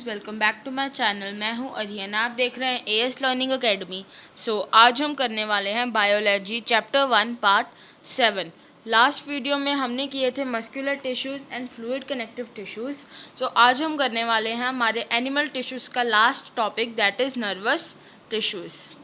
Welcome back to my channel. मैं हूं अरियन, आप देख रहे हैं एएस लर्निंग एकेडमी। आज हम करने वाले हैं biology chapter 1 part 7। Last video में हमने किए थे muscular tissues and fluid connective tissues. आज हम करने वाले हैं हमारे एनिमल टिश्यूज़ का last topic, that is nervous tissues.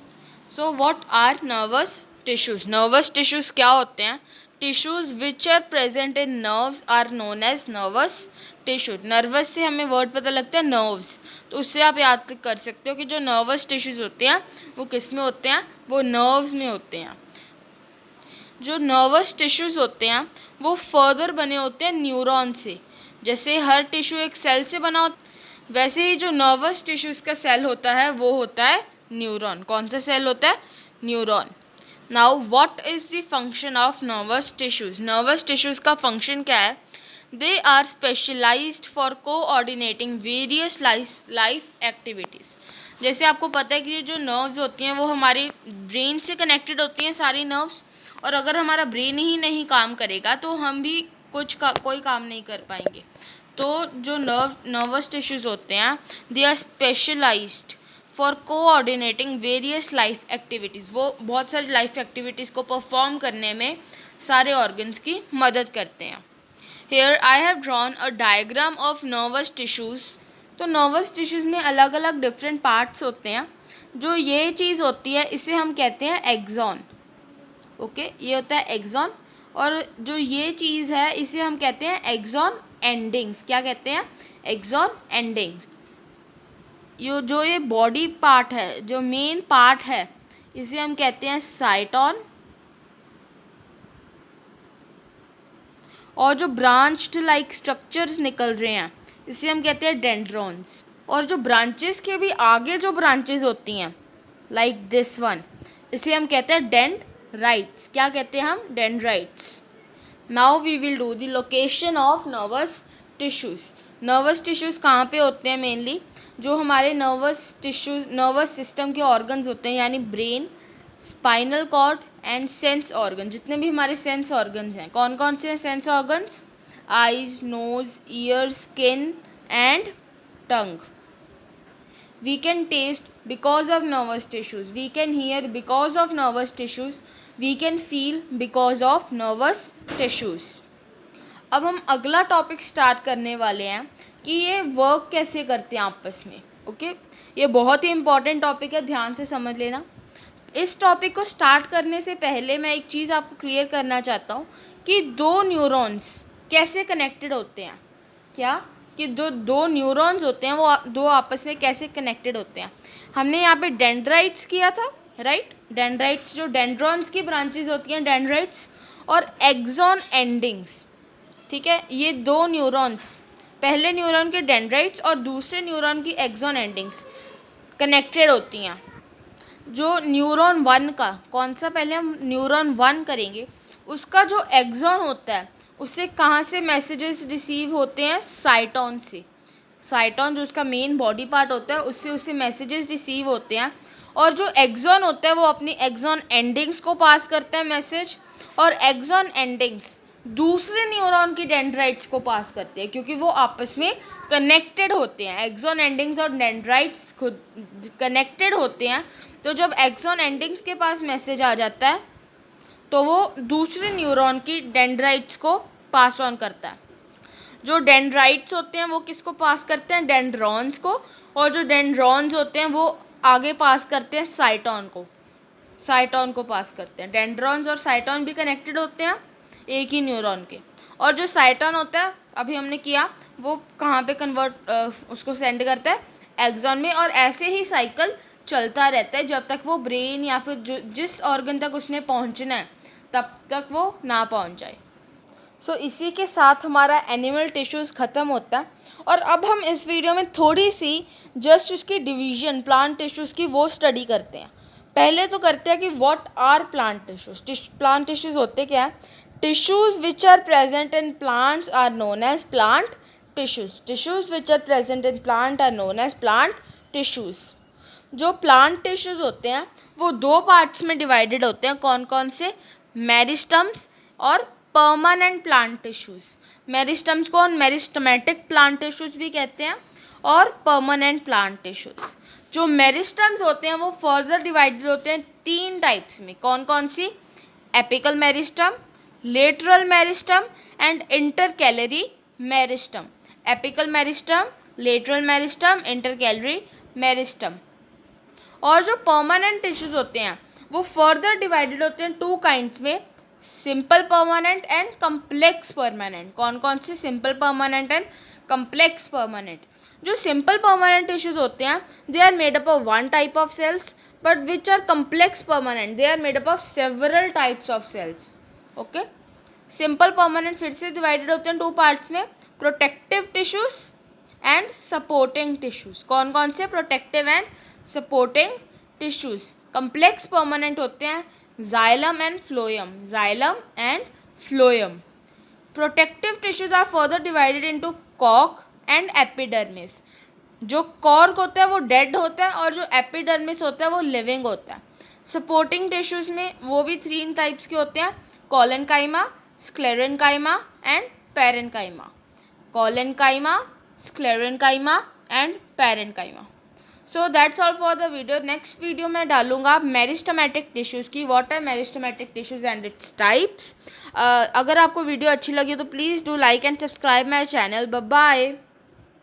What are nervous tissues? Nervous tissues क्या होते हैं? Tissues which are present in nerves are known as nervous tissue. Nervous से हमें वर्ड पता लगता है नर्व्स, तो उससे आप याद कर सकते हो कि जो नर्वस टिश्यूज़ होते हैं वो किस में होते हैं? वो नर्व्स में होते हैं। जो नर्वस टिश्यूज़ होते हैं वो फर्दर बने होते हैं न्यूरॉन से। जैसे हर टिश्यू एक सेल से बना होता, वैसे ही जो नर्वस टिश्यूज़ का सेल होता है वो होता है न्यूरॉन। कौन सा सेल होता है? Neuron. Now what is the function of nervous tissues? Nervous tissues का फंक्शन क्या है? They are specialised for coordinating various life activities. जैसे आपको पता है कि ये जो नर्व्स होती हैं वो हमारे ब्रेन से कनेक्टेड होती हैं सारी नर्व्स, और अगर हमारा ब्रेन ही नहीं काम करेगा तो हम भी कोई काम नहीं कर पाएंगे। तो जो नर्वस टिश्यूज़ होते हैं they are specialised for coordinating various life activities. वो बहुत सारी लाइफ एक्टिविटीज़ को परफॉर्म करने में सारे ऑर्गन्स की मदद करते हैं। Here I have drawn a diagram of nervous tissues। तो नर्वस टिश्यूज़ में अलग अलग डिफरेंट पार्ट्स होते हैं। जो ये चीज़ होती है इसे हम कहते हैं एक्सॉन। ओके, ये होता है एक्सॉन। और जो ये चीज़ है इसे हम कहते हैं एक्सॉन एंडिंग्स। क्या कहते हैं? Axon endings. ये बॉडी पार्ट है, जो मेन पार्ट है, इसे हम कहते हैं साइटॉन। और जो ब्रांच्ड लाइक स्ट्रक्चर्स निकल रहे हैं इसे हम कहते हैं डेंड्रॉन्स। और जो ब्रांचेस के भी आगे जो ब्रांचेस होती हैं लाइक दिस वन, इसे हम कहते हैं डेंड्राइट्स। क्या कहते हैं हम? Dendrites. Now we will do the location of nervous tissues. Nervous tissues कहाँ पे होते हैं? मेनली जो हमारे नर्वस सिस्टम के ऑर्गन्स होते हैं, यानी brain, spinal cord and sense organ. जितने भी हमारे सेंस ऑर्गन्स हैं, कौन कौन से हैं sense organs? Eyes, nose, ear, skin and tongue. We can taste because of nervous tissues. We can hear because of nervous tissues. We can feel because of nervous tissues. अब हम अगला topic start करने वाले हैं कि ये work कैसे करते हैं आपस में। ओके, ये बहुत ही इंपॉर्टेंट टॉपिक है, ध्यान से समझ लेना। इस टॉपिक को स्टार्ट करने से पहले मैं एक चीज़ आपको क्लियर करना चाहता हूँ कि दो न्यूरॉन्स कैसे कनेक्टेड होते हैं। क्या? कि जो दो न्यूरॉन्स होते हैं वो दो आपस में कैसे कनेक्टेड होते हैं। हमने यहाँ पे डेंड्राइट्स किया था, राइट? डेंड्राइट्स जो डेंड्रॉन्स की ब्रांचेस होती हैं, डेंड्राइट्स और एक्सॉन एंडिंग्स। ठीक है, ये दो न्यूरॉन्स, पहले न्यूरॉन के डेंड्राइट्स और दूसरे न्यूरॉन की एक्सॉन एंडिंग्स कनेक्टेड होती हैं। जो न्यूरॉन 1 का, कौन सा? पहले हम न्यूरॉन 1 करेंगे। उसका जो एक्सॉन होता है उससे कहाँ से मैसेजेस रिसीव होते हैं? साइटॉन से। साइटॉन जो उसका मेन बॉडी पार्ट होता है उससे मैसेजेस रिसीव होते हैं। और जो एक्सॉन होता है वो अपनी एक्सॉन एंडिंग्स को पास करता है मैसेज, और एक्सॉन एंडिंग्स दूसरे न्यूरॉन की डेंड्राइट्स को पास करते हैं, क्योंकि वो आपस में कनेक्टेड होते हैं। एक्सॉन एंडिंग्स और डेंड्राइट्स खुद कनेक्टेड होते हैं। तो जब एक्सॉन एंडिंग्स के पास मैसेज आ जाता है तो वो दूसरे न्यूरॉन की डेंड्राइट्स को पास ऑन करता है। जो डेंड्राइट्स होते हैं वो किसको पास करते हैं? डेंड्रॉन्स को। और जो डेंड्रॉन्स होते हैं वो आगे पास करते हैं साइटॉन को। साइटॉन को पास करते हैं। डेंड्रॉन्स और साइटॉन भी कनेक्टेड होते हैं एक ही न्यूरॉन के। और जो साइटॉन होता है, अभी हमने किया, वो कहाँ पे उसको सेंड करता है? एक्सॉन में। और ऐसे ही साइकिल चलता रहता है जब तक वो ब्रेन या फिर जिस ऑर्गन तक उसने पहुँचना है तब तक वो ना पहुँच जाए। इसी के साथ हमारा एनिमल टिश्यूज़ ख़त्म होता है। और अब हम इस वीडियो में थोड़ी सी जस्ट उसकी डिवीजन प्लांट टिश्यूज़ की वो स्टडी करते हैं। पहले तो करते हैं कि what are plant tissues. Plant tissues होते क्या है? Tissues which are present in plants are known as plant tissues. Tissues which are present in plant are known as plant tissues. जो प्लांट टिश्यूज़ होते हैं वो दो पार्ट्स में divided होते हैं। कौन कौन से? मेरिस्टम्स और परमानेंट प्लांट टिश्यूज़। मेरिस्टम्स को मेरिस्टमेटिक प्लांट टिश्यूज़ भी कहते हैं, और परमानेंट प्लांट टिश्यूज। जो मेरिस्टम्स होते हैं वो फर्दर डिवाइडेड होते हैं 3 टाइप्स में। कौन कौन सी? Apical meristem, lateral meristem and intercalary meristem. Apical meristem, lateral meristem, intercalary meristem. और जो परमानेंट टिश्यूज होते हैं वो फर्दर डिवाइडेड होते हैं 2 काइंड्स में, simple permanent and complex permanent. कौन कौन से? Simple permanent and complex permanent. जो सिंपल परमानेंट टिश्यूज होते हैं they are made up of 1 type of cells, but which are complex permanent they are made up of several types of cells. Okay, simple permanent फिर से divided होते हैं 2 parts में, protective tissues and supporting tissues. कौन कौन से? Protective and supporting tissues. Complex permanent होते हैं xylem and phloem, xylem and phloem. Protective tissues are further divided into cork and epidermis. जो कॉर्क होता है वो डेड होता है और जो एपिडर्मिस होता है वो लिविंग होता है। सपोर्टिंग टिश्यूज में वो भी 3 टाइप्स के होते हैं, collenchyma, sclerenchyma and parenchyma. Collenchyma, sclerenchyma and parenchyma. So that's all for the video. Next video में डालूंगा मेरिस्टेमेटिक टिश्यूज़ की, what are meristematic tissues and its types. अगर आपको वीडियो अच्छी लगी तो please do like and subscribe my channel. Bye bye.